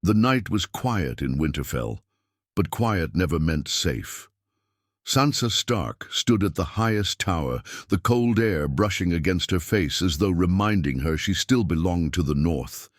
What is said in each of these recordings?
The night was quiet in Winterfell, but quiet never meant safe. Sansa Stark stood at the highest tower, the cold air brushing against her face as though reminding her she still belonged to the north.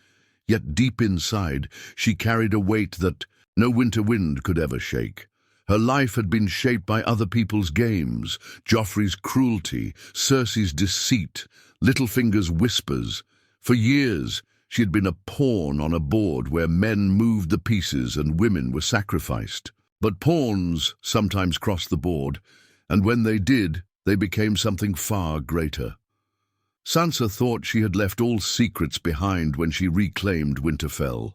Yet deep inside, she carried a weight that no winter wind could ever shake. Her life had been shaped by other people's games, Joffrey's cruelty, Cersei's deceit, Littlefinger's whispers. For years, she had been a pawn on a board where men moved the pieces and women were sacrificed. But pawns sometimes crossed the board, and when they did, they became something far greater. Sansa thought she had left all secrets behind when she reclaimed Winterfell,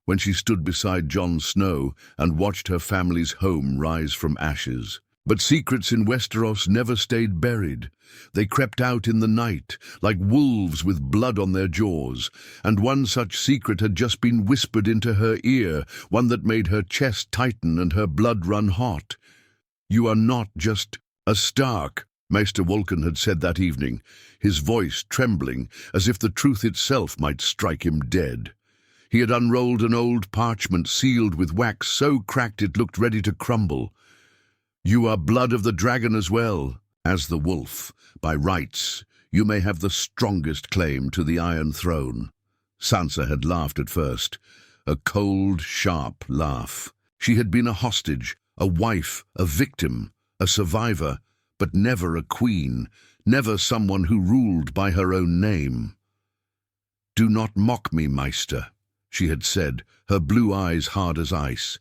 when she stood beside Jon Snow and watched her family's home rise from ashes. But secrets in Westeros never stayed buried. They crept out in the night, like wolves with blood on their jaws, and one such secret had just been whispered into her ear, one that made her chest tighten and her blood run hot. "You are not just a Stark," Maester Wolkan had said that evening, his voice trembling as if the truth itself might strike him dead. He had unrolled an old parchment sealed with wax so cracked it looked ready to crumble. "You are blood of the dragon as well. As the wolf, by rights, you may have the strongest claim to the Iron Throne." Sansa had laughed at first, a cold, sharp laugh. She had been a hostage, a wife, a victim, a survivor, but never a queen, never someone who ruled by her own name. "Do not mock me, Maester," she had said, her blue eyes hard as ice.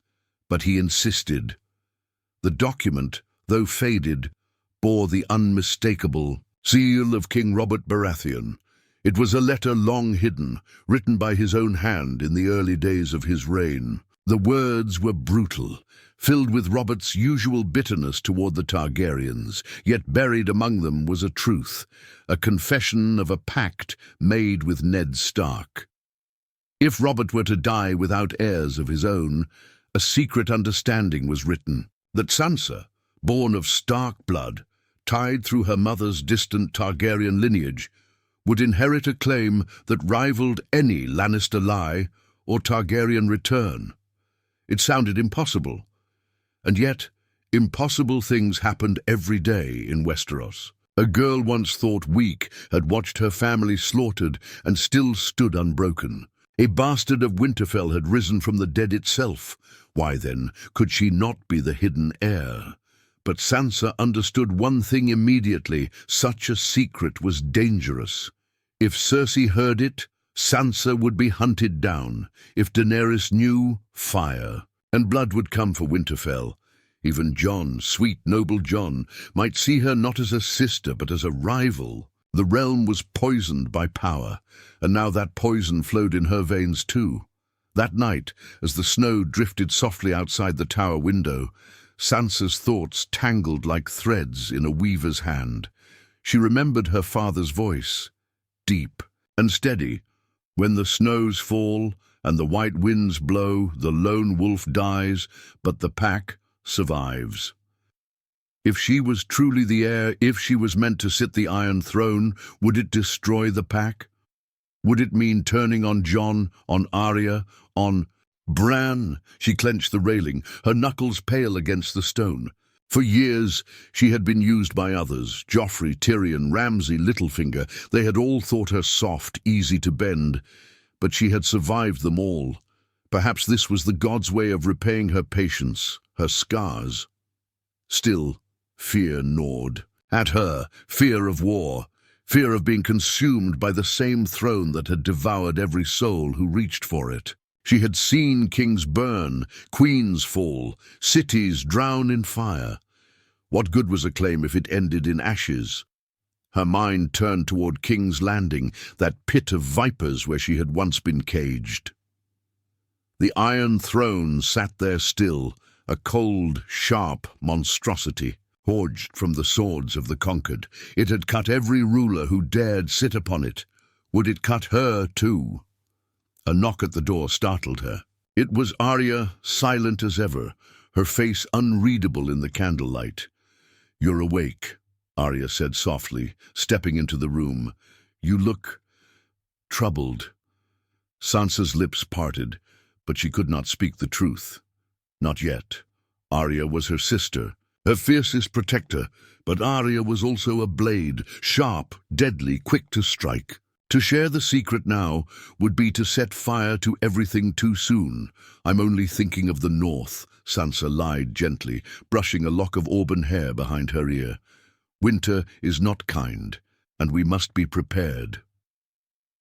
But he insisted. The document, though faded, bore the unmistakable seal of King Robert Baratheon. It was a letter long hidden, written by his own hand in the early days of his reign. The words were brutal, filled with Robert's usual bitterness toward the Targaryens, yet buried among them was a truth, a confession of a pact made with Ned Stark. If Robert were to die without heirs of his own, a secret understanding was written, that Sansa, born of Stark blood, tied through her mother's distant Targaryen lineage, would inherit a claim that rivaled any Lannister lie or Targaryen return. It sounded impossible, and yet impossible things happened every day in Westeros. A girl once thought weak had watched her family slaughtered and still stood unbroken. A bastard of Winterfell had risen from the dead itself. Why then could she not be the hidden heir? But Sansa understood one thing immediately: such a secret was dangerous. If Cersei heard it, Sansa would be hunted down. If Daenerys knew, fire. And blood would come for Winterfell. Even Jon, sweet noble Jon, might see her not as a sister but as a rival. The realm was poisoned by power, and now that poison flowed in her veins too. That night, as the snow drifted softly outside the tower window, Sansa's thoughts tangled like threads in a weaver's hand. She remembered her father's voice, deep and steady. "When the snows fall and the white winds blow, the lone wolf dies, but the pack survives." If she was truly the heir, if she was meant to sit the Iron Throne, would it destroy the pack? Would it mean turning on Jon, on Arya, on Bran? She clenched the railing, her knuckles pale against the stone. For years, she had been used by others. Joffrey, Tyrion, Ramsay, Littlefinger. They had all thought her soft, easy to bend. But she had survived them all. Perhaps this was the gods' way of repaying her patience, her scars. Still, fear gnawed at her, fear of war, fear of being consumed by the same throne that had devoured every soul who reached for it. She had seen kings burn, queens fall, cities drown in fire. What good was a claim if it ended in ashes? Her mind turned toward King's Landing, that pit of vipers where she had once been caged. The Iron Throne sat there still, a cold, sharp monstrosity, forged from the swords of the conquered. It had cut every ruler who dared sit upon it. Would it cut her too? A knock at the door startled her. It was Arya, silent as ever, her face unreadable in the candlelight. "You're awake," Arya said softly, stepping into the room. "You look troubled." Sansa's lips parted, but she could not speak the truth. Not yet. Arya was her sister, her fiercest protector, but Arya was also a blade, sharp, deadly, quick to strike. To share the secret now would be to set fire to everything too soon. "I'm only thinking of the north," Sansa lied gently, brushing a lock of auburn hair behind her ear. "Winter is not kind, and we must be prepared."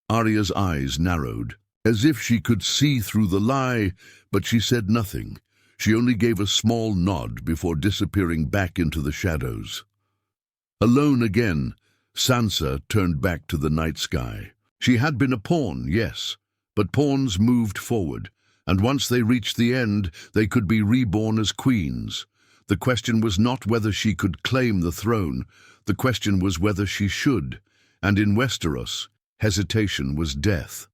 Arya's eyes narrowed, as if she could see through the lie, but she said nothing. She only gave a small nod before disappearing back into the shadows. Alone again, Sansa turned back to the night sky. She had been a pawn, yes, but pawns moved forward, and once they reached the end, they could be reborn as queens. The question was not whether she could claim the throne, the question was whether she should, and in Westeros, hesitation was death.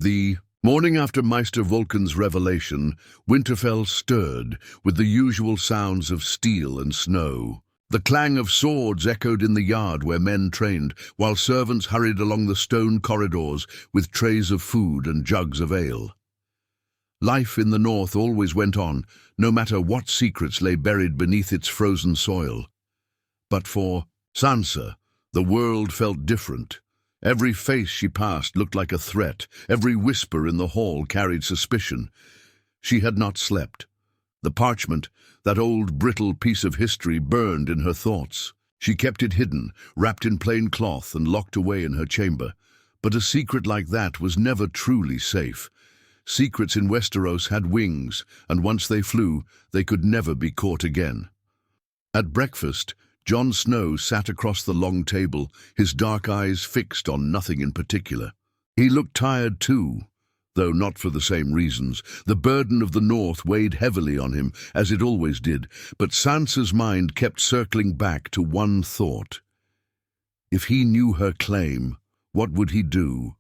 The morning after Maester Vulcan's revelation, Winterfell stirred with the usual sounds of steel and snow. The clang of swords echoed in the yard where men trained, while servants hurried along the stone corridors with trays of food and jugs of ale. Life in the north always went on, no matter what secrets lay buried beneath its frozen soil. But for Sansa, the world felt different. Every face she passed looked like a threat. Every whisper in the hall carried suspicion. She had not slept. The parchment, that old brittle piece of history, burned in her thoughts. She kept it hidden, wrapped in plain cloth and locked away in her chamber. But a secret like that was never truly safe. Secrets in Westeros had wings, and once they flew, they could never be caught again. At breakfast, Jon Snow sat across the long table, his dark eyes fixed on nothing in particular. He looked tired too, though not for the same reasons. The burden of the North weighed heavily on him, as it always did, but Sansa's mind kept circling back to one thought. If he knew her claim, what would he do?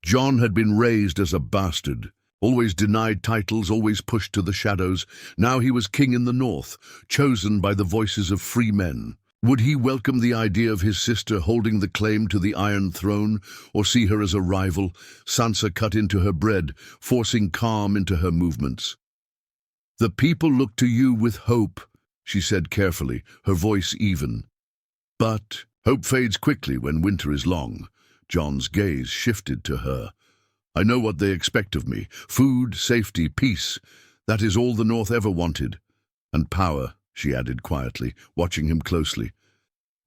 Jon had been raised as a bastard, always denied titles, always pushed to the shadows. Now he was king in the north, chosen by the voices of free men. Would he welcome the idea of his sister holding the claim to the Iron Throne, or see her as a rival? Sansa cut into her bread, forcing calm into her movements. "The people look to you with hope," she said carefully, her voice even. "But hope fades quickly when winter is long." Jon's gaze shifted to her. "I know what they expect of me. Food, safety, peace. That is all the North ever wanted. And power," she added quietly, watching him closely.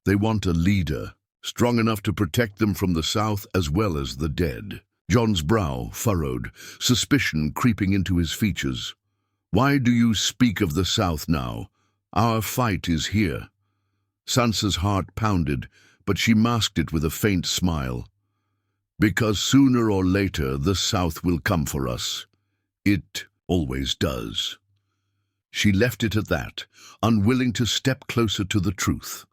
"They want a leader, strong enough to protect them from the South as well as the dead." Jon's brow furrowed, suspicion creeping into his features. "Why do you speak of the South now? Our fight is here." Sansa's heart pounded, but she masked it with a faint smile. "Because sooner or later the South will come for us. It always does." She left it at that, unwilling to step closer to the truth.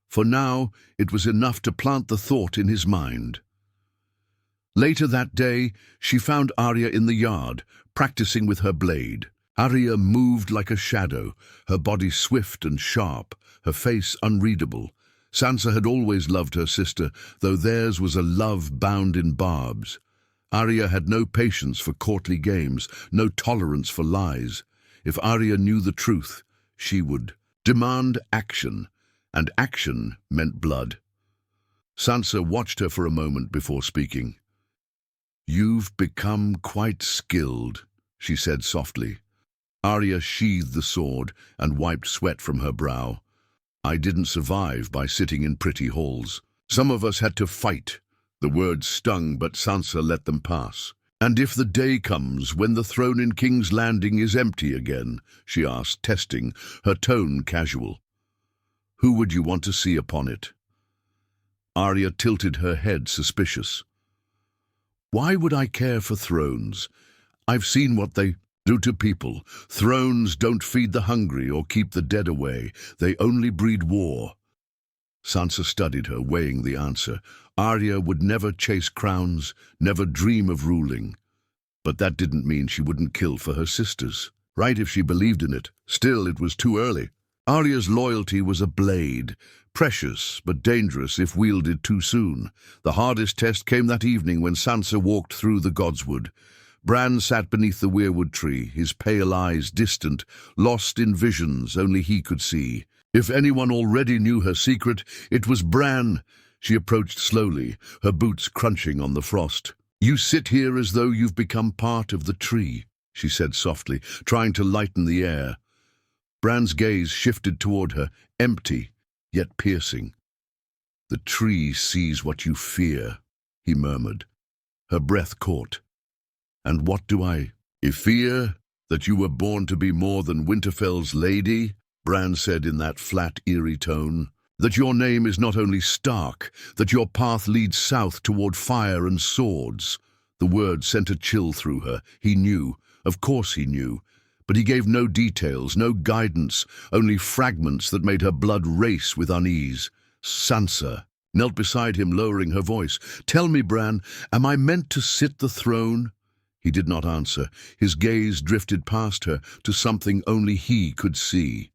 For now, it was enough to plant the thought in his mind. Later that day, she found Arya in the yard, practicing with her blade. Arya moved like a shadow, her body swift and sharp, her face unreadable. Sansa had always loved her sister, though theirs was a love bound in barbs. Arya had no patience for courtly games, no tolerance for lies. If Arya knew the truth, she would demand action, and action meant blood. Sansa watched her for a moment before speaking. "You've become quite skilled," she said softly. Arya sheathed the sword and wiped sweat from her brow. "I didn't survive by sitting in pretty halls. Some of us had to fight." The words stung, but Sansa let them pass. "And if the day comes when the throne in King's Landing is empty again?" she asked, testing, her tone casual. "Who would you want to see upon it?" Arya tilted her head, suspicious. "Why would I care for thrones? I've seen what they do to people. Thrones don't feed the hungry or keep the dead away. They only breed war." Sansa studied her, weighing the answer. Arya would never chase crowns, never dream of ruling. But that didn't mean she wouldn't kill for her sisters. Right, if she believed in it. Still, it was too early. Arya's loyalty was a blade, precious but dangerous if wielded too soon. The hardest test came that evening when Sansa walked through the Godswood. Bran sat beneath the weirwood tree, his pale eyes distant, lost in visions only he could see. If anyone already knew her secret, it was Bran. She approached slowly, her boots crunching on the frost. "You sit here as though you've become part of the tree," she said softly, trying to lighten the air. Bran's gaze shifted toward her, empty, yet piercing. "The tree sees what you fear," he murmured. Her breath caught. "And what do I fear? That you were born to be more than Winterfell's lady?" Bran said in that flat, eerie tone. "That your name is not only Stark, that your path leads south toward fire and swords." The word sent a chill through her. He knew, of course he knew, but he gave no details, no guidance, only fragments that made her blood race with unease. Sansa knelt beside him, lowering her voice. "Tell me, Bran, am I meant to sit the throne?" He did not answer. His gaze drifted past her to something only he could see.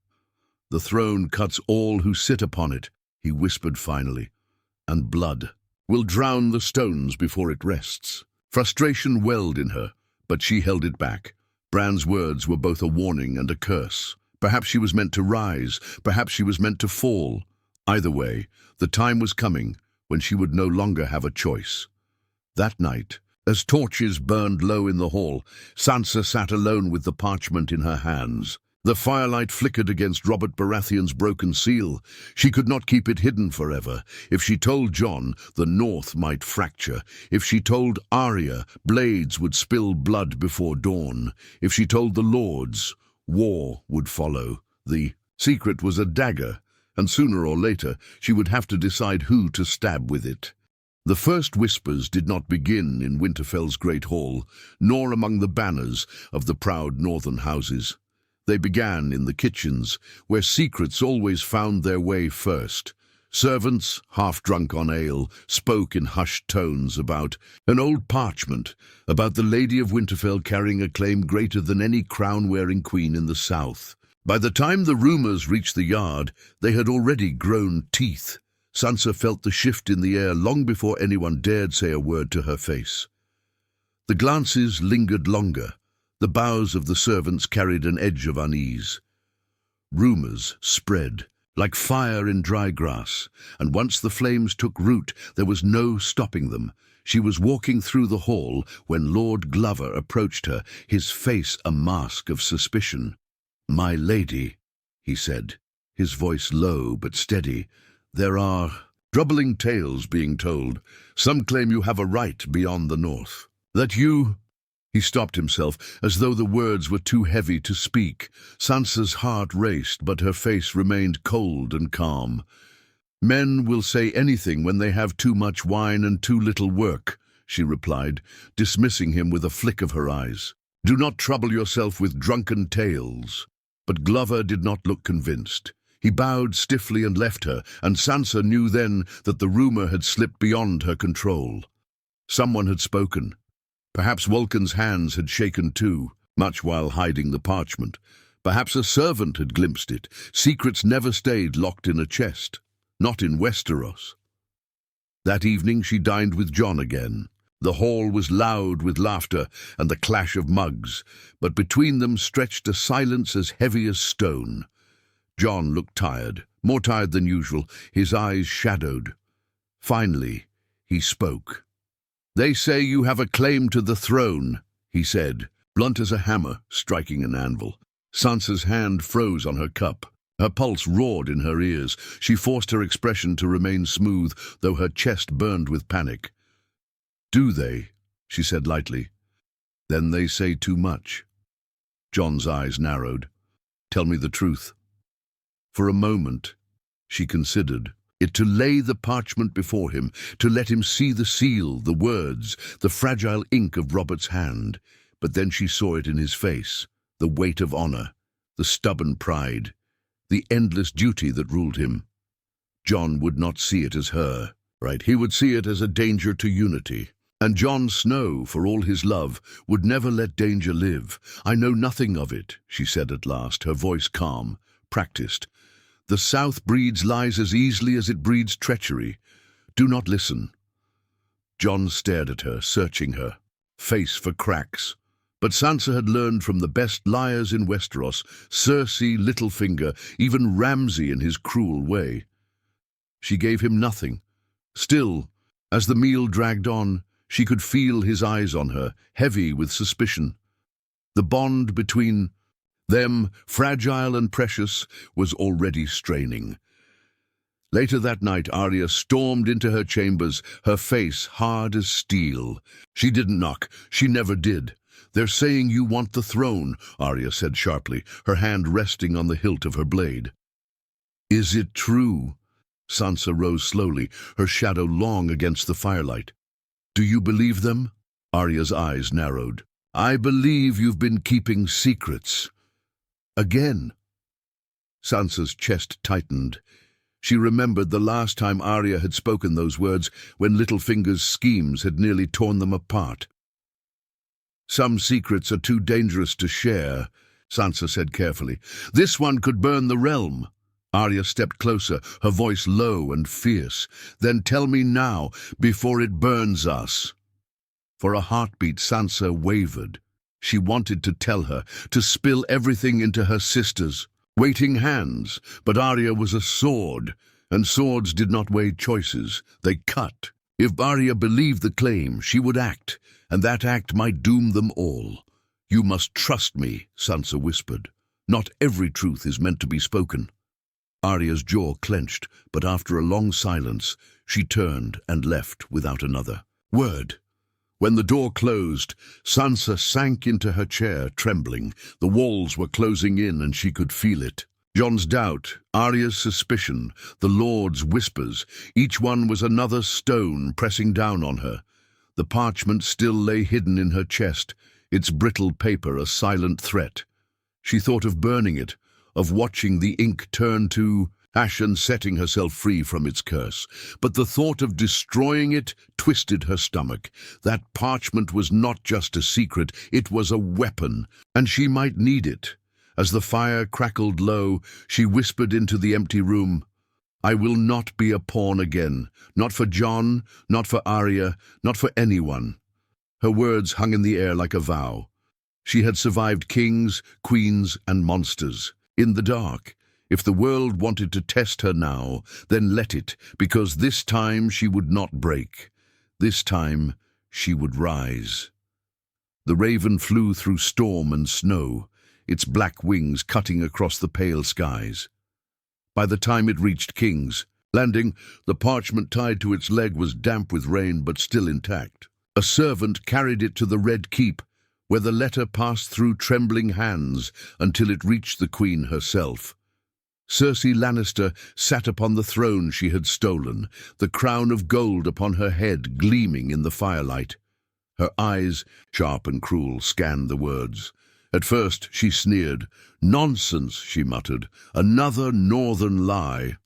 "The throne cuts all who sit upon it," he whispered finally, "and blood will drown the stones before it rests." Frustration welled in her, but she held it back. Bran's words were both a warning and a curse. Perhaps she was meant to rise, perhaps she was meant to fall. Either way, the time was coming when she would no longer have a choice. That night, as torches burned low in the hall, Sansa sat alone with the parchment in her hands. The firelight flickered against Robert Baratheon's broken seal. She could not keep it hidden forever. If she told Jon, the North might fracture. If she told Arya, blades would spill blood before dawn. If she told the Lords, war would follow. The secret was a dagger, and sooner or later she would have to decide who to stab with it. The first whispers did not begin in Winterfell's great hall, nor among the banners of the proud northern houses. They began in the kitchens, where secrets always found their way first. Servants, half drunk on ale, spoke in hushed tones about an old parchment, about the Lady of Winterfell carrying a claim greater than any crown-wearing queen in the south. By the time the rumors reached the yard, they had already grown teeth. Sansa felt the shift in the air long before anyone dared say a word to her face. The glances lingered longer. The bows of the servants carried an edge of unease. Rumors spread, like fire in dry grass, and once the flames took root, there was no stopping them. She was walking through the hall when Lord Glover approached her, his face a mask of suspicion. "My lady," he said, his voice low but steady, "there are troubling tales being told. Some claim you have a right beyond the north. That you—" He stopped himself, as though the words were too heavy to speak. Sansa's heart raced, but her face remained cold and calm. "Men will say anything when they have too much wine and too little work," she replied, dismissing him with a flick of her eyes. "Do not trouble yourself with drunken tales." But Glover did not look convinced. He bowed stiffly and left her, and Sansa knew then that the rumor had slipped beyond her control. Someone had spoken. Perhaps Vulcan's hands had shaken too, much while hiding the parchment. Perhaps a servant had glimpsed it. Secrets never stayed locked in a chest, not in Westeros. That evening she dined with Jon again. The hall was loud with laughter and the clash of mugs, but between them stretched a silence as heavy as stone. Jon looked tired, more tired than usual, his eyes shadowed. Finally, he spoke. "They say you have a claim to the throne," he said, blunt as a hammer striking an anvil. Sansa's hand froze on her cup. Her pulse roared in her ears. She forced her expression to remain smooth, though her chest burned with panic. "Do they?" she said lightly. "Then they say too much." Jon's eyes narrowed. "Tell me the truth." For a moment, she considered it, to lay the parchment before him, to let him see the seal, the words, the fragile ink of Robert's hand. But then she saw it in his face, the weight of honor, the stubborn pride, the endless duty that ruled him. Jon would not see it as her, right? He would see it as a danger to unity. And Jon Snow, for all his love, would never let danger live. "I know nothing of it," she said at last, her voice calm, practiced. The South breeds lies as easily as it breeds treachery. Do not listen." Jon stared at her, searching her face for cracks. But Sansa had learned from the best liars in Westeros, Cersei, Littlefinger, even Ramsay in his cruel way. She gave him nothing. Still, as the meal dragged on, she could feel his eyes on her, heavy with suspicion. The bond between them, fragile and precious, was already straining. Later that night, Arya stormed into her chambers, her face hard as steel. "She didn't knock. She never did." "They're saying you want the throne," Arya said sharply, her hand resting on the hilt of her blade. "Is it true?" Sansa rose slowly, her shadow long against the firelight. "Do you believe them?" Arya's eyes narrowed. "I believe you've been keeping secrets." "Again?" Sansa's chest tightened. She remembered the last time Arya had spoken those words, when Littlefinger's schemes had nearly torn them apart. "Some secrets are too dangerous to share," Sansa said carefully. "This one could burn the realm." Arya stepped closer, her voice low and fierce. "Then tell me now, before it burns us." For a heartbeat, Sansa wavered. She wanted to tell her, to spill everything into her sister's waiting hands, but Arya was a sword, and swords did not weigh choices. They cut. If Arya believed the claim, she would act, and that act might doom them all. "You must trust me," Sansa whispered. "Not every truth is meant to be spoken." Arya's jaw clenched, but after a long silence, she turned and left without another word. When the door closed, Sansa sank into her chair, trembling. The walls were closing in, and she could feel it. Jon's doubt, Arya's suspicion, the Lord's whispers, each one was another stone pressing down on her. The parchment still lay hidden in her chest, its brittle paper a silent threat. She thought of burning it, of watching the ink turn to ash and setting herself free from its curse. But the thought of destroying it twisted her stomach. That parchment was not just a secret, it was a weapon, and she might need it. As the fire crackled low, she whispered into the empty room, "I will not be a pawn again, not for Jon, not for Arya, not for anyone." Her words hung in the air like a vow. She had survived kings, queens, and monsters. In the dark, if the world wanted to test her now, then let it, because this time she would not break. This time she would rise. The raven flew through storm and snow, its black wings cutting across the pale skies. By the time it reached King's Landing, the parchment tied to its leg was damp with rain but still intact. A servant carried it to the Red Keep, where the letter passed through trembling hands until it reached the Queen herself. Cersei Lannister sat upon the throne she had stolen, the crown of gold upon her head gleaming in the firelight. Her eyes, sharp and cruel, scanned the words. At first she sneered. "Nonsense," she muttered, "another northern lie."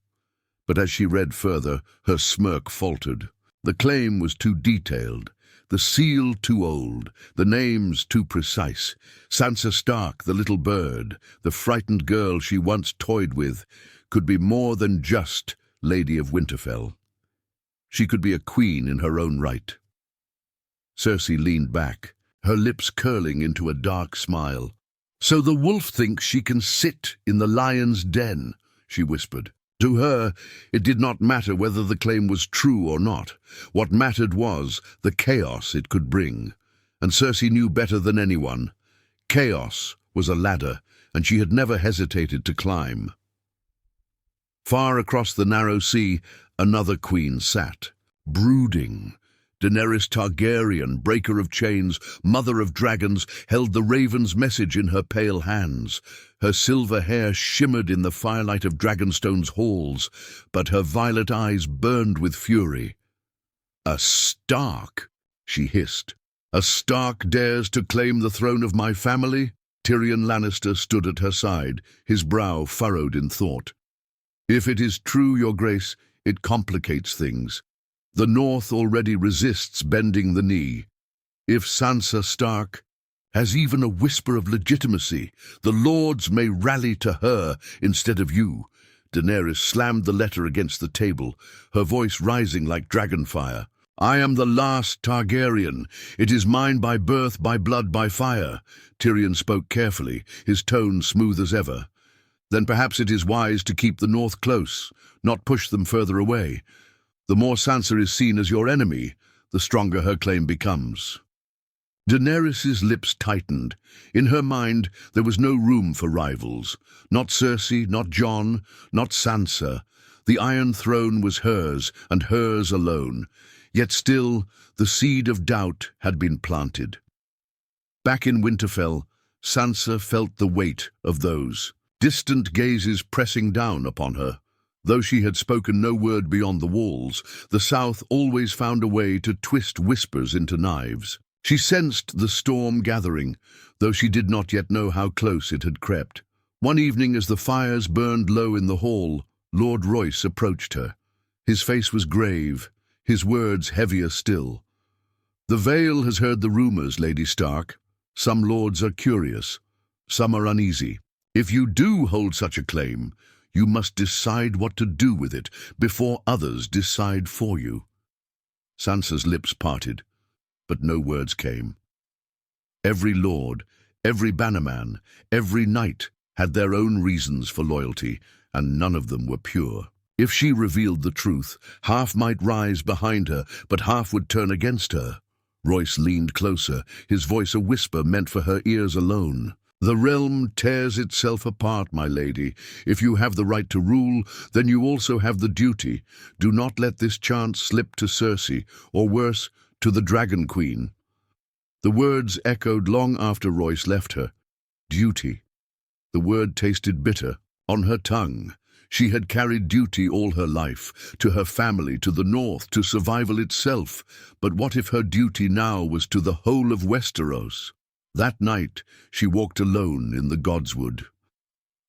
But as she read further, her smirk faltered. The claim was too detailed, the seal too old, the names too precise. Sansa Stark, the little bird, the frightened girl she once toyed with, could be more than just Lady of Winterfell. She could be a queen in her own right. Cersei leaned back, her lips curling into a dark smile. "So the wolf thinks she can sit in the lion's den," she whispered. To her, it did not matter whether the claim was true or not. What mattered was the chaos it could bring. And Cersei knew better than anyone. Chaos was a ladder, and she had never hesitated to climb. Far across the narrow sea, another queen sat, brooding. Daenerys Targaryen, breaker of chains, mother of dragons, held the raven's message in her pale hands. Her silver hair shimmered in the firelight of Dragonstone's halls, but her violet eyes burned with fury. "A Stark," she hissed. "A Stark dares to claim the throne of my family?" Tyrion Lannister stood at her side, his brow furrowed in thought. "If it is true, Your Grace, it complicates things. The North already resists bending the knee. If Sansa Stark has even a whisper of legitimacy, the Lords may rally to her instead of you. Daenerys slammed the letter against the table, her voice rising like dragonfire. "I am the last Targaryen. It is mine by birth, by blood, by fire." Tyrion spoke carefully, his tone smooth as ever. "Then perhaps it is wise to keep the North close, not push them further away. The more Sansa is seen as your enemy, the stronger her claim becomes." Daenerys' lips tightened. In her mind, there was no room for rivals. Not Cersei, not Jon, not Sansa. The Iron Throne was hers, and hers alone. Yet still, the seed of doubt had been planted. Back in Winterfell, Sansa felt the weight of those distant gazes pressing down upon her. Though she had spoken no word beyond the walls, the South always found a way to twist whispers into knives. She sensed the storm gathering, though she did not yet know how close it had crept. One evening, as the fires burned low in the hall, Lord Royce approached her. His face was grave, his words heavier still. "The Vale has heard the rumors, Lady Stark. Some lords are curious, some are uneasy. If you do hold such a claim, you must decide what to do with it before others decide for you." Sansa's lips parted, but no words came. Every lord, every bannerman, every knight had their own reasons for loyalty, and none of them were pure. If she revealed the truth, half might rise behind her, but half would turn against her. Royce leaned closer, his voice a whisper meant for her ears alone. "The realm tears itself apart, my lady. If you have the right to rule, then you also have the duty. Do not let this chance slip to Cersei, or worse, to the Dragon Queen." The words echoed long after Royce left her. Duty. The word tasted bitter on her tongue. She had carried duty all her life, to her family, to the North, to survival itself. But what if her duty now was to the whole of Westeros? That night, she walked alone in the Godswood.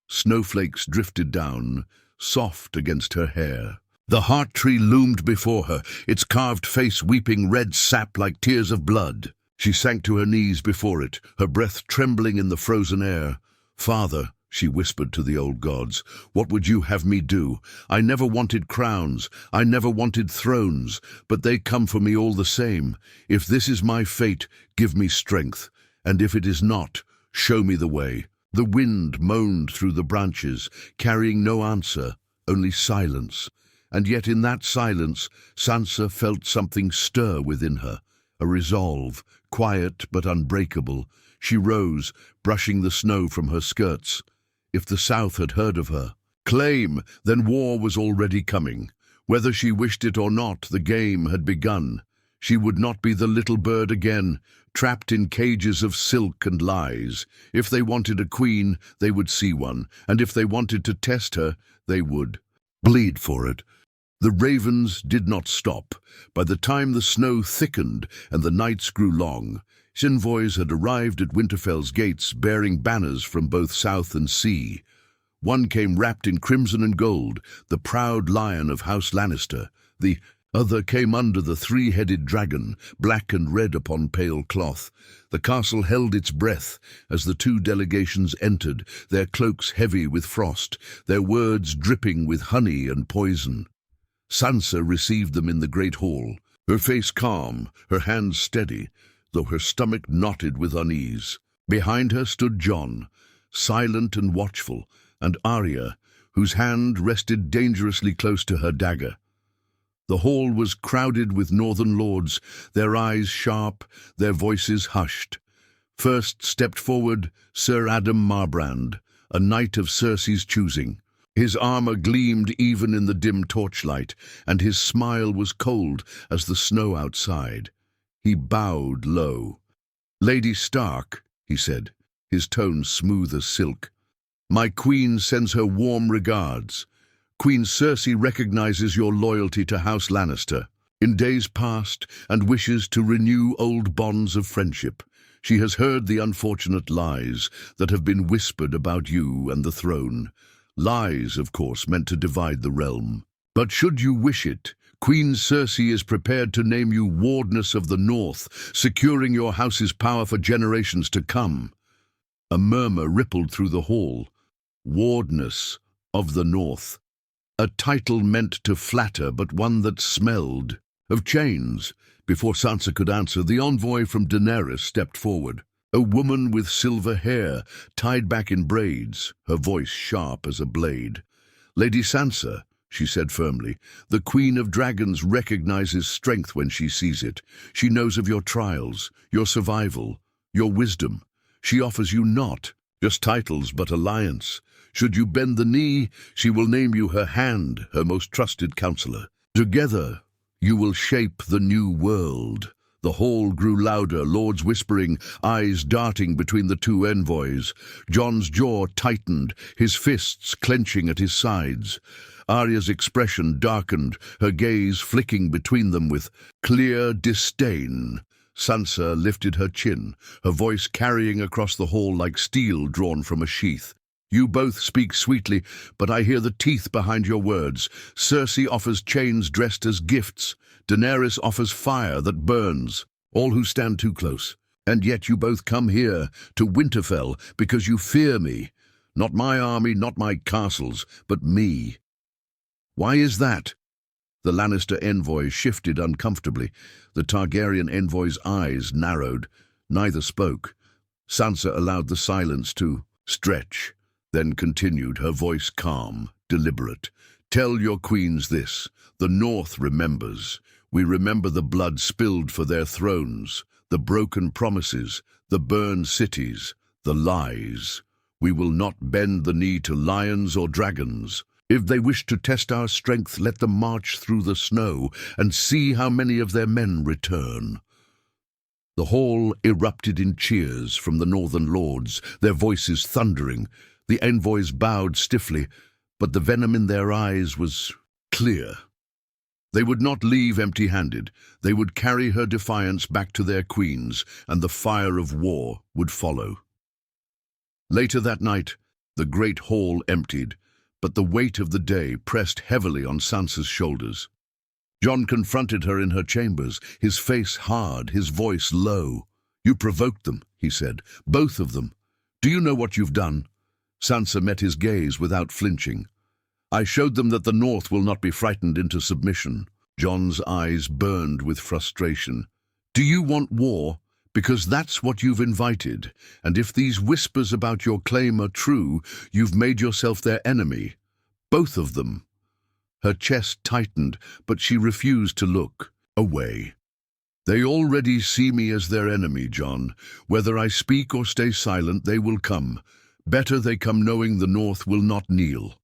Snowflakes drifted down, soft against her hair. The heart tree loomed before her, its carved face weeping red sap like tears of blood. She sank to her knees before it, her breath trembling in the frozen air. "Father," she whispered to the old gods, "what would you have me do? I never wanted crowns, I never wanted thrones, but they come for me all the same. If this is my fate, give me strength, and if it is not, show me the way." The wind moaned through the branches, carrying no answer, only silence. And yet in that silence, Sansa felt something stir within her, a resolve, quiet but unbreakable. She rose, brushing the snow from her skirts. If the South had heard of her claim, then war was already coming. Whether she wished it or not, the game had begun. She would not be the little bird again, trapped in cages of silk and lies. If they wanted a queen, they would see one, and if they wanted to test her, they would bleed for it. The ravens did not stop. By the time the snow thickened and the nights grew long, envoys had arrived at Winterfell's gates bearing banners from both south and sea. One came wrapped in crimson and gold, the proud lion of House Lannister. The other came under the three-headed dragon, black and red upon pale cloth. The castle held its breath as the two delegations entered, their cloaks heavy with frost, their words dripping with honey and poison. Sansa received them in the great hall, her face calm, her hands steady, though her stomach knotted with unease. Behind her stood Jon, silent and watchful, and Arya, whose hand rested dangerously close to her dagger. The hall was crowded with northern lords, their eyes sharp, their voices hushed. First stepped forward Sir Adam Marbrand, a knight of Cersei's choosing. His armor gleamed even in the dim torchlight, and his smile was cold as the snow outside. He bowed low. "Lady Stark," he said, his tone smooth as silk, "my queen sends her warm regards. Queen Cersei recognizes your loyalty to House Lannister in days past and wishes to renew old bonds of friendship. She has heard the unfortunate lies that have been whispered about you and the throne. Lies, of course, meant to divide the realm. But should you wish it, Queen Cersei is prepared to name you Wardness of the North, securing your house's power for generations to come." A murmur rippled through the hall. Wardness of the North. A title meant to flatter, but one that smelled of chains. Before Sansa could answer, the envoy from Daenerys stepped forward. A woman with silver hair, tied back in braids, her voice sharp as a blade. "Lady Sansa," she said firmly, "the Queen of Dragons recognizes strength when she sees it. She knows of your trials, your survival, your wisdom. She offers you not just titles, but alliance. Should you bend the knee, she will name you her hand, her most trusted counselor. Together, you will shape the new world." The hall grew louder, lords whispering, eyes darting between the two envoys. Jon's jaw tightened, his fists clenching at his sides. Arya's expression darkened, her gaze flicking between them with clear disdain. Sansa lifted her chin, her voice carrying across the hall like steel drawn from a sheath. "You both speak sweetly, but I hear the teeth behind your words. Cersei offers chains dressed as gifts. Daenerys offers fire that burns, all who stand too close. And yet you both come here, to Winterfell, because you fear me. Not my army, not my castles, but me. Why is that?" The Lannister envoy shifted uncomfortably. The Targaryen envoy's eyes narrowed. Neither spoke. Sansa allowed the silence to stretch, then continued, her voice calm, deliberate. "Tell your queens this. The North remembers. We remember the blood spilled for their thrones, the broken promises, the burned cities, the lies. We will not bend the knee to lions or dragons. If they wish to test our strength, let them march through the snow and see how many of their men return." The hall erupted in cheers from the northern lords, their voices thundering. The envoys bowed stiffly, but the venom in their eyes was clear. They would not leave empty-handed. They would carry her defiance back to their queens, and the fire of war would follow. Later that night, the great hall emptied, but the weight of the day pressed heavily on Sansa's shoulders. Jon confronted her in her chambers, his face hard, his voice low. "You provoked them," he said, "both of them. Do you know what you've done?" Sansa met his gaze without flinching. "I showed them that the North will not be frightened into submission." Jon's eyes burned with frustration. "Do you want war? Because that's what you've invited. And if these whispers about your claim are true, you've made yourself their enemy. Both of them." Her chest tightened, but she refused to look away. "They already see me as their enemy, Jon. Whether I speak or stay silent, they will come. Better they come knowing the North will not kneel."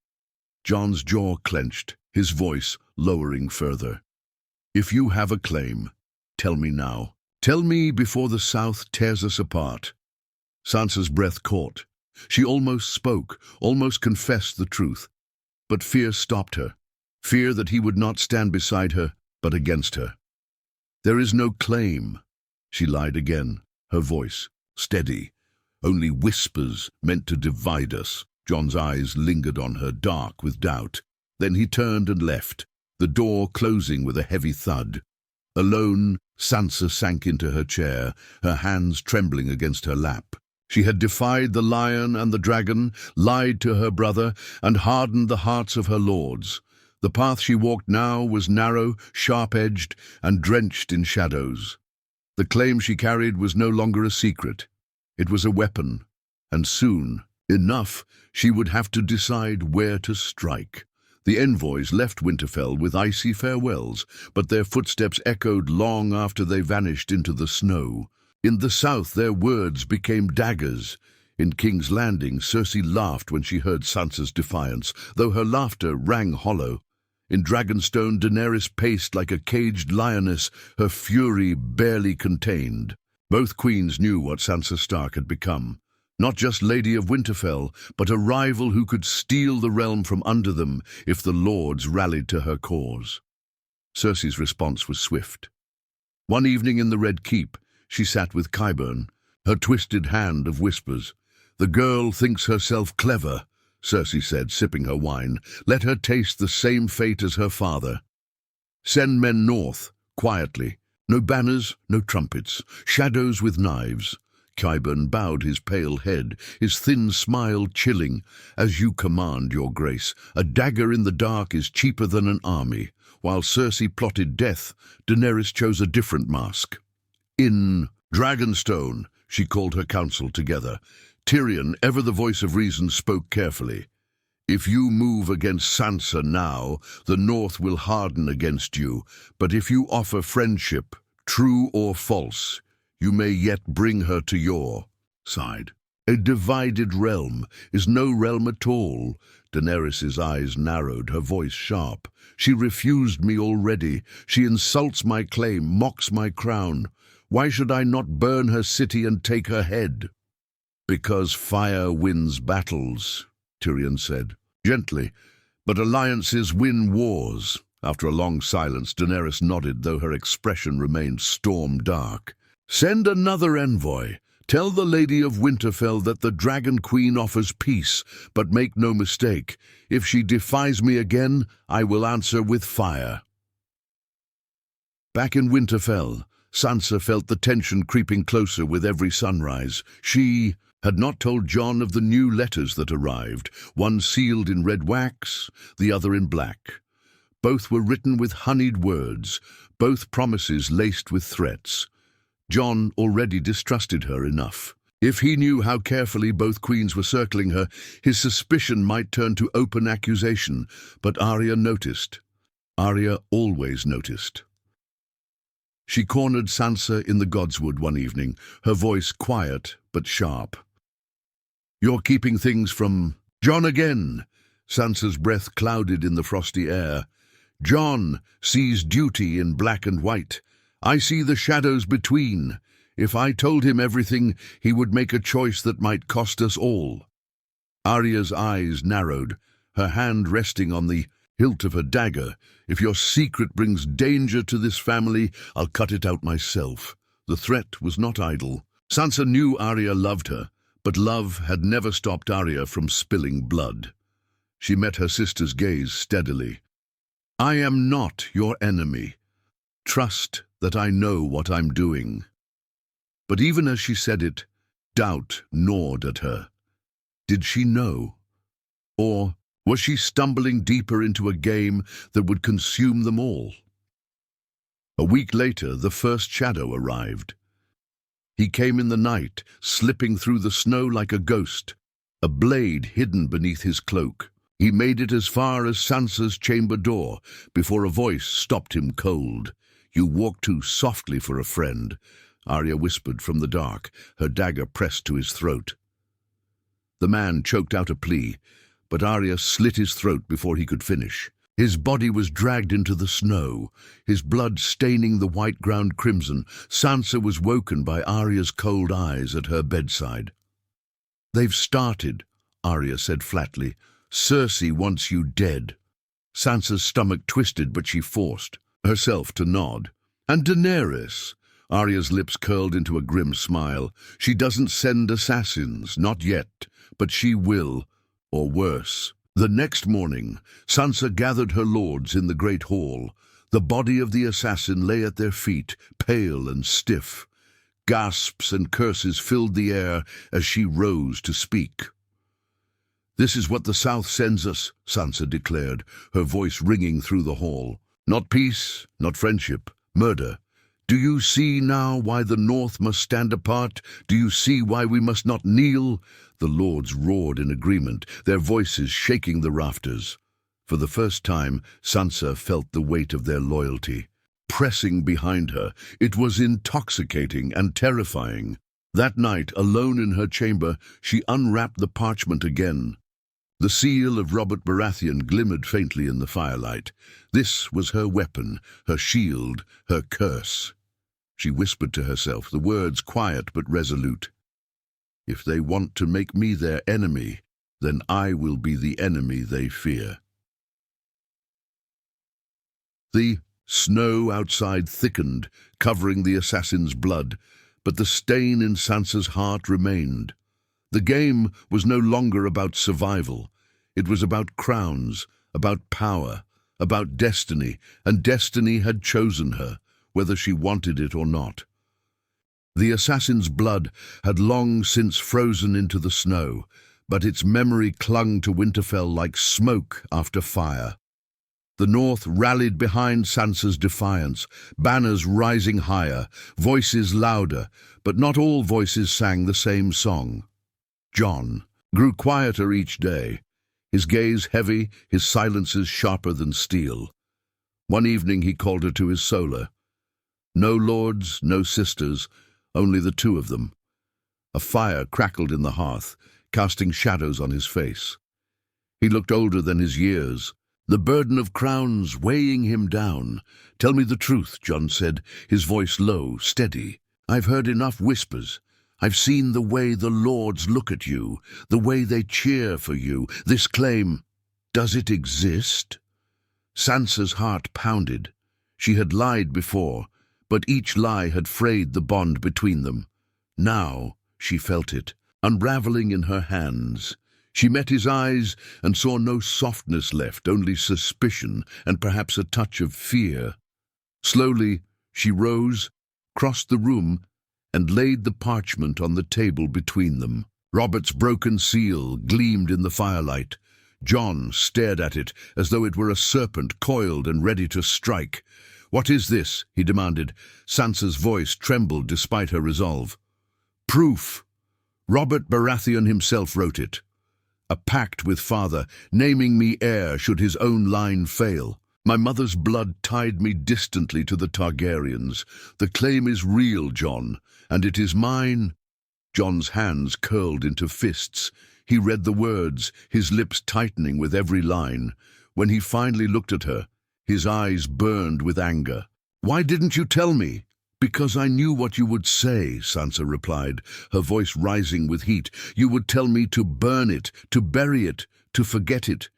Jon's jaw clenched, his voice lowering further. "If you have a claim, tell me now. Tell me before the South tears us apart." Sansa's breath caught. She almost spoke, almost confessed the truth. But fear stopped her. Fear that he would not stand beside her, but against her. "There is no claim," she lied again, her voice steady. "Only whispers meant to divide us." Jon's eyes lingered on her, dark with doubt. Then he turned and left, the door closing with a heavy thud. Alone, Sansa sank into her chair, her hands trembling against her lap. She had defied the lion and the dragon, lied to her brother, and hardened the hearts of her lords. The path she walked now was narrow, sharp-edged, and drenched in shadows. The claim she carried was no longer a secret. It was a weapon, and soon enough she would have to decide where to strike. The envoys left Winterfell with icy farewells, but their footsteps echoed long after they vanished into the snow. In the south their words became daggers. In King's Landing, Cersei laughed when she heard Sansa's defiance, though her laughter rang hollow. In Dragonstone, Daenerys paced like a caged lioness, her fury barely contained. Both queens knew what Sansa Stark had become. Not just Lady of Winterfell, but a rival who could steal the realm from under them if the lords rallied to her cause. Cersei's response was swift. One evening in the Red Keep, she sat with Qyburn, her twisted hand of whispers. "The girl thinks herself clever," Cersei said, sipping her wine. "Let her taste the same fate as her father. Send men north, quietly. No banners, no trumpets. Shadows with knives. Qyburn bowed his pale head, his thin smile chilling. "As you command, your grace. A dagger in the dark is cheaper than an army. While Cersei plotted death, Daenerys chose a different mask. In Dragonstone, she called her council together. Tyrion, ever the voice of reason, spoke carefully. If you move against Sansa now, the North will harden against you. But if you offer friendship, true or false, you may yet bring her to your side. A divided realm is no realm at all." Daenerys' eyes narrowed, her voice sharp. "She refused me already. She insults my claim, mocks my crown. Why should I not burn her city and take her head?" "Because fire wins battles," Tyrion said, gently, "but alliances win wars." After a long silence, Daenerys nodded, though her expression remained storm-dark. "Send another envoy. Tell the Lady of Winterfell that the Dragon Queen offers peace, but make no mistake, if she defies me again, I will answer with fire." Back in Winterfell, Sansa felt the tension creeping closer with every sunrise. She had not told Jon of the new letters that arrived, one sealed in red wax, the other in black. Both were written with honeyed words, both promises laced with threats. Jon already distrusted her enough. If he knew how carefully both queens were circling her, his suspicion might turn to open accusation. But Arya noticed. Arya always noticed. She cornered Sansa in the Godswood one evening, her voice quiet but sharp. "You're keeping things from Jon again." Sansa's breath clouded in the frosty air. "Jon sees duty in black and white. I see the shadows between. If I told him everything, he would make a choice that might cost us all." Arya's eyes narrowed, her hand resting on the hilt of her dagger. "If your secret brings danger to this family, I'll cut it out myself." The threat was not idle. Sansa knew Arya loved her, but love had never stopped Arya from spilling blood. She met her sister's gaze steadily. "I am not your enemy. Trust that I know what I'm doing." But even as she said it, doubt gnawed at her. Did she know? Or was she stumbling deeper into a game that would consume them all? A week later, the first shadow arrived. He came in the night, slipping through the snow like a ghost, a blade hidden beneath his cloak. He made it as far as Sansa's chamber door before a voice stopped him cold. "You walk too softly for a friend," Arya whispered from the dark, her dagger pressed to his throat. The man choked out a plea, but Arya slit his throat before he could finish. His body was dragged into the snow, his blood staining the white ground crimson. Sansa was woken by Arya's cold eyes at her bedside. "They've started," Arya said flatly. "Cersei wants you dead." Sansa's stomach twisted, but she forced herself to nod. "And Daenerys?" Arya's lips curled into a grim smile. "She doesn't send assassins, not yet, but she will. Or worse." The next morning, Sansa gathered her lords in the great hall. The body of the assassin lay at their feet, pale and stiff. Gasps and curses filled the air as she rose to speak. "This is what the South sends us," Sansa declared, her voice ringing through the hall. "Not peace, not friendship, murder. Do you see now why the North must stand apart? Do you see why we must not kneel?" The lords roared in agreement, their voices shaking the rafters. For the first time, Sansa felt the weight of their loyalty pressing behind her. It was intoxicating and terrifying. That night, alone in her chamber, she unwrapped the parchment again. The seal of Robert Baratheon glimmered faintly in the firelight. This was her weapon, her shield, her curse. She whispered to herself, the words quiet but resolute. "If they want to make me their enemy, then I will be the enemy they fear." The snow outside thickened, covering the assassin's blood, but the stain in Sansa's heart remained. The game was no longer about survival. It was about crowns, about power, about destiny, and destiny had chosen her, whether she wanted it or not. The assassin's blood had long since frozen into the snow, but its memory clung to Winterfell like smoke after fire. The North rallied behind Sansa's defiance, banners rising higher, voices louder, but not all voices sang the same song. Jon grew quieter each day, his gaze heavy, his silences sharper than steel. One evening he called her to his solar. No lords, no sisters, only the two of them. A fire crackled in the hearth, casting shadows on his face. He looked older than his years, the burden of crowns weighing him down. "Tell me the truth," Jon said, his voice low, steady. "I've heard enough whispers. I've seen the way the lords look at you, the way they cheer for you. This claim, does it exist?" Sansa's heart pounded. She had lied before, but each lie had frayed the bond between them. Now she felt it, unraveling in her hands. She met his eyes and saw no softness left, only suspicion and perhaps a touch of fear. Slowly she rose, crossed the room, and laid the parchment on the table between them. Robert's broken seal gleamed in the firelight. Jon stared at it as though it were a serpent coiled and ready to strike. "What is this?" he demanded. Sansa's voice trembled despite her resolve. "Proof. Robert Baratheon himself wrote it. A pact with father, naming me heir should his own line fail. My mother's blood tied me distantly to the Targaryens. The claim is real, Jon, and it is mine." Jon's hands curled into fists. He read the words, his lips tightening with every line. When he finally looked at her, his eyes burned with anger. "Why didn't you tell me?" "Because I knew what you would say," Sansa replied, her voice rising with heat. "You would tell me to burn it, to bury it, to forget it.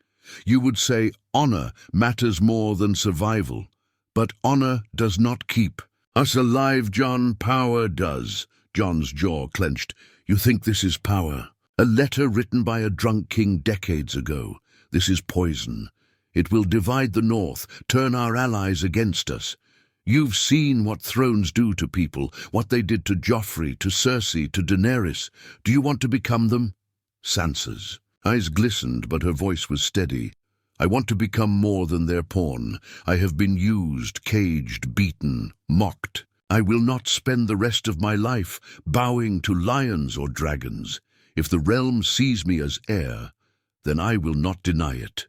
You would say honor matters more than survival. But honor does not keep us alive, Jon. Power does." Jon's jaw clenched. "You think this is power? A letter written by a drunk king decades ago. This is poison. It will divide the North, turn our allies against us. You've seen what thrones do to people, what they did to Joffrey, to Cersei, to Daenerys. Do you want to become them?" Sansa's eyes glistened, but her voice was steady. "I want to become more than their pawn. I have been used, caged, beaten, mocked. I will not spend the rest of my life bowing to lions or dragons. If the realm sees me as heir, then I will not deny it."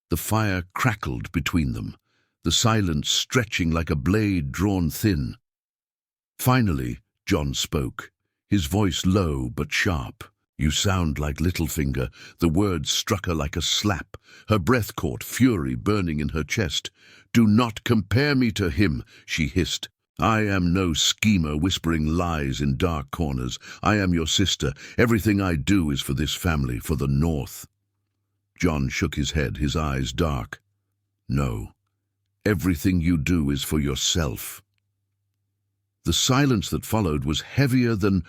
The fire crackled between them, the silence stretching like a blade drawn thin. Finally, Jon spoke, his voice low but sharp. "You sound like Littlefinger." The words struck her like a slap. Her breath caught, fury burning in her chest. "Do not compare me to him," she hissed. "I am no schemer whispering lies in dark corners. I am your sister. Everything I do is for this family, for the North." Jon shook his head, his eyes dark. "No. Everything you do is for yourself." The silence that followed was heavier than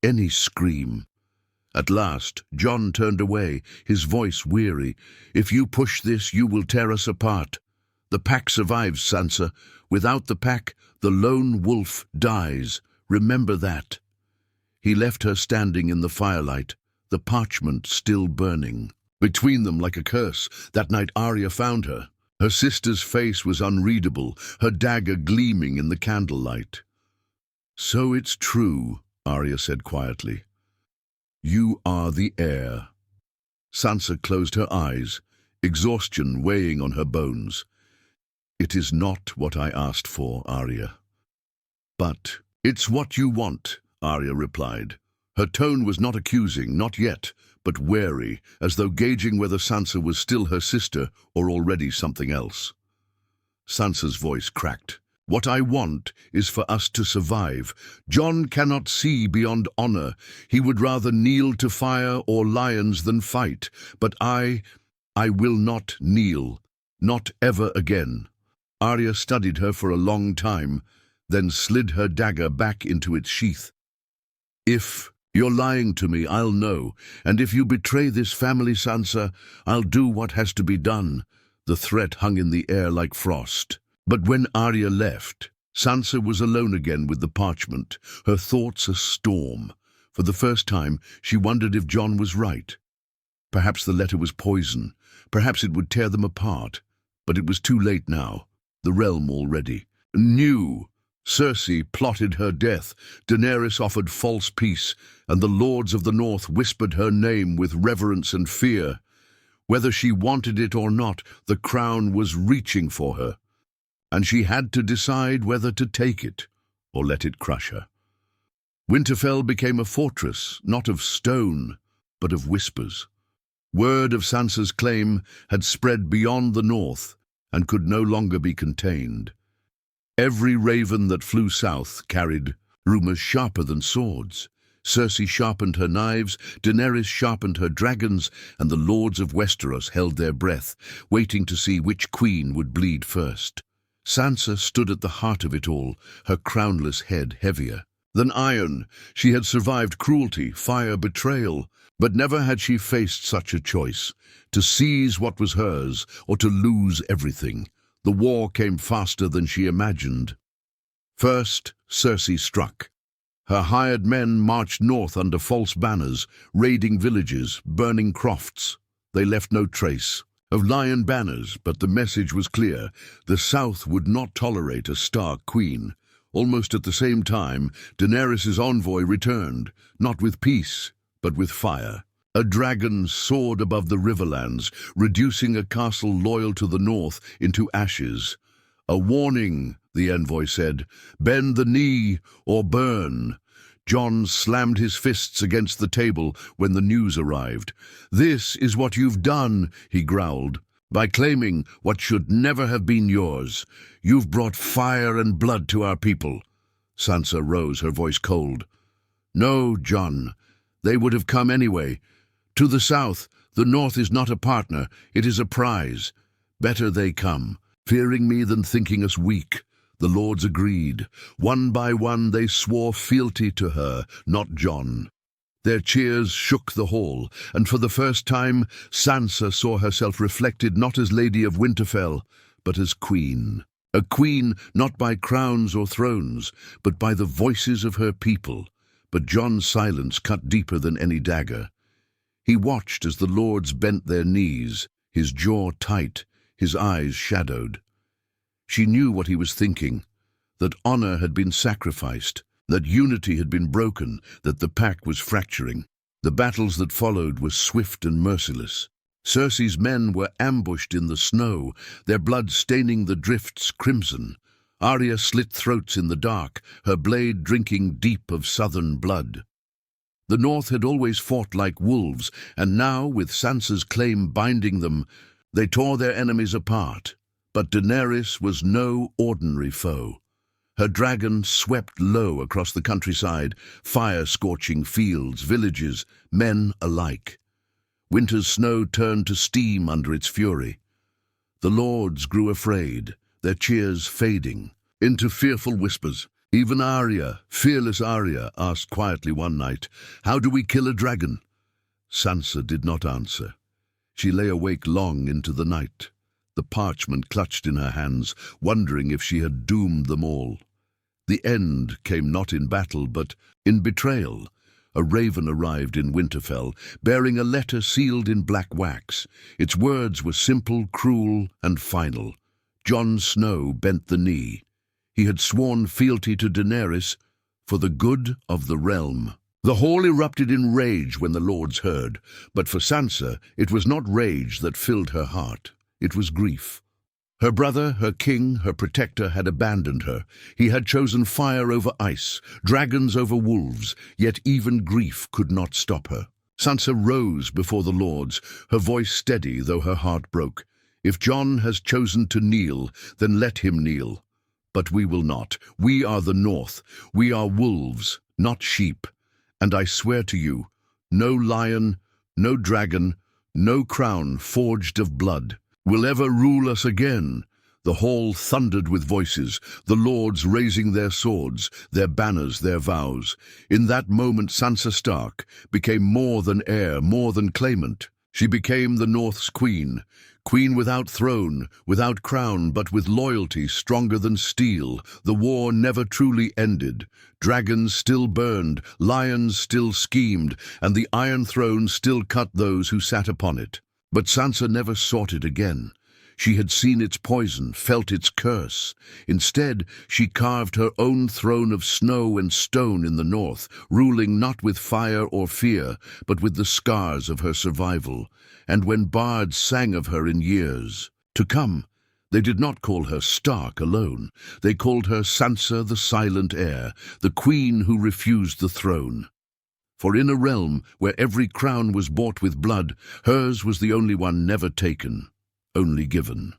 any scream. At last, Jon turned away, his voice weary. "If you push this, you will tear us apart. The pack survives, Sansa. Without the pack, the lone wolf dies. Remember that." He left her standing in the firelight, the parchment still burning. Between them, like a curse, that night Arya found her. Her sister's face was unreadable, her dagger gleaming in the candlelight. "So it's true," Arya said quietly. "You are the heir." Sansa closed her eyes, exhaustion weighing on her bones. "It is not what I asked for, Arya." "But it's what you want," Arya replied. Her tone was not accusing, not yet, but wary, as though gauging whether Sansa was still her sister or already something else. Sansa's voice cracked. "What I want is for us to survive. Jon cannot see beyond honor. He would rather kneel to fire or lions than fight. But I will not kneel. Not ever again." Arya studied her for a long time, then slid her dagger back into its sheath. "If you're lying to me, I'll know. And if you betray this family, Sansa, I'll do what has to be done." The threat hung in the air like frost. But when Arya left, Sansa was alone again with the parchment, her thoughts a storm. For the first time, she wondered if Jon was right. Perhaps the letter was poison. Perhaps it would tear them apart. But it was too late now. The realm already knew. Cersei plotted her death. Daenerys offered false peace, and the lords of the north whispered her name with reverence and fear. Whether she wanted it or not, the crown was reaching for her, and she had to decide whether to take it or let it crush her. Winterfell became a fortress, not of stone, but of whispers. Word of Sansa's claim had spread beyond the north and could no longer be contained. Every raven that flew south carried rumors sharper than swords. Cersei sharpened her knives, Daenerys sharpened her dragons, and the lords of Westeros held their breath, waiting to see which queen would bleed first. Sansa stood at the heart of it all, her crownless head heavier than iron. She had survived cruelty, fire, betrayal, but never had she faced such a choice, to seize what was hers or to lose everything. The war came faster than she imagined. First, Cersei struck. Her hired men marched north under false banners, raiding villages, burning crofts. They left no trace of lion banners, but the message was clear. The South would not tolerate a Stark queen. Almost at the same time, Daenerys' envoy returned, not with peace, but with fire. A dragon soared above the riverlands, reducing a castle loyal to the north into ashes. A warning, the envoy said, bend the knee or burn. Jon slammed his fists against the table when the news arrived. This is what you've done, he growled, by claiming what should never have been yours. You've brought fire and blood to our people. Sansa rose, her voice cold. No, Jon, they would have come anyway. To the south, the north is not a partner, it is a prize. Better they come, fearing me than thinking us weak. The lords agreed. One by one they swore fealty to her, not Jon. Their cheers shook the hall, and for the first time Sansa saw herself reflected not as Lady of Winterfell, but as queen. A queen not by crowns or thrones, but by the voices of her people. But Jon's silence cut deeper than any dagger. He watched as the lords bent their knees, his jaw tight, his eyes shadowed. She knew what he was thinking, that honor had been sacrificed, that unity had been broken, that the pact was fracturing. The battles that followed were swift and merciless. Cersei's men were ambushed in the snow, their blood staining the drifts crimson. Arya slit throats in the dark, her blade drinking deep of southern blood. The North had always fought like wolves, and now, with Sansa's claim binding them, they tore their enemies apart. But Daenerys was no ordinary foe. Her dragon swept low across the countryside, fire-scorching fields, villages, men alike. Winter's snow turned to steam under its fury. The lords grew afraid, their cheers fading into fearful whispers. Even Arya, fearless Arya, asked quietly one night, "How do we kill a dragon?" Sansa did not answer. She lay awake long into the night, the parchment clutched in her hands, wondering if she had doomed them all. The end came not in battle, but in betrayal. A raven arrived in Winterfell, bearing a letter sealed in black wax. Its words were simple, cruel, and final. Jon Snow bent the knee. He had sworn fealty to Daenerys for the good of the realm. The hall erupted in rage when the lords heard, but for Sansa it was not rage that filled her heart. It was grief. Her brother, her king, her protector had abandoned her. He had chosen fire over ice, dragons over wolves, yet even grief could not stop her. Sansa rose before the lords, her voice steady though her heart broke. If Jon has chosen to kneel, then let him kneel. But we will not. We are the North. We are wolves, not sheep. And I swear to you, no lion, no dragon, no crown forged of blood will ever rule us again. The hall thundered with voices, the lords raising their swords, their banners, their vows. In that moment Sansa Stark became more than heir, more than claimant. She became the North's queen, Queen without throne, without crown, but with loyalty stronger than steel, the war never truly ended. Dragons still burned, lions still schemed, and the Iron Throne still cut those who sat upon it. But Sansa never sought it again. She had seen its poison, felt its curse. Instead, she carved her own throne of snow and stone in the north, ruling not with fire or fear, but with the scars of her survival. And when bards sang of her in years to come, they did not call her Stark alone. They called her Sansa the Silent Heir, the queen who refused the throne. For in a realm where every crown was bought with blood, hers was the only one never taken, only given.